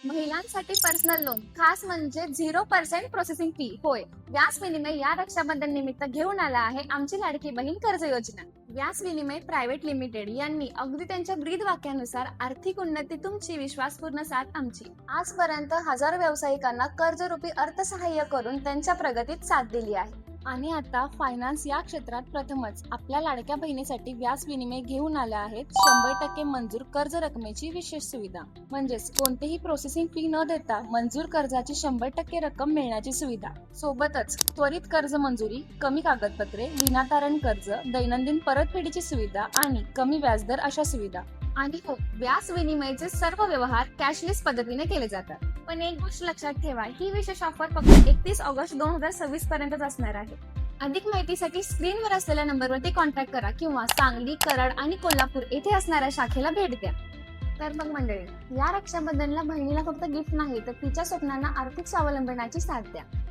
महिलांसाठी personal loan खास म्हणजे 0% प्रोसेसिंग फी. होय, व्यास विनिमय या रक्षाबंधन निमित्त घेऊन आला आहे आमची लाडकी बहीण कर्ज योजना. व्यास विनिमय प्रायव्हेट लिमिटेड यांनी अगदी त्यांच्या ब्रीद वाक्यानुसार आर्थिक उन्नती तुमची, विश्वासपूर्ण साथ आमची. आजपर्यंत हजारो व्यावसायिकांना कर्जरूपी अर्थसहाय्य करून त्यांच्या प्रगतीत साथ दिली आहे. आणि आता फायनान्स या क्षेत्रात प्रथमच आपल्या लाडक्या बहिणीसाठी व्यास विनिमय घेऊन आल्या आहेत 100% मंजूर कर्ज रकमेची विशेष सुविधा. म्हणजेच कोणतेही प्रोसेसिंग फी न देता मंजूर कर्जाची 100% रक्कम मिळण्याची सुविधा. सोबतच त्वरित कर्ज मंजुरी, कमी कागदपत्रे, विनातारण कर्ज, दैनंदिन परतफेडीची सुविधा आणि कमी व्याजदर अशा सुविधा. आणि हो, व्यास विनिमयचे सर्व व्यवहार कॅशलेस पद्धतीने केले जातात. पण एक गोष्ट लक्षात ठेवा, ही विशेष ऑफर फक्त 31 ऑगस्ट 2026 पर्यंतच असणार आहे. अधिक माहितीसाठी स्क्रीनवर असलेल्या नंबरवरती कॉन्टॅक्ट करा किंवा सांगली, कराड आणि कोल्हापूर येथे असणाऱ्या शाखेला भेट द्या. तर मग मंडळी, या रक्षाबंधनला बहिणीला फक्त गिफ्ट नाही तर तिच्या स्वप्नांना आर्थिक स्वावलंबनाची साथ द्या.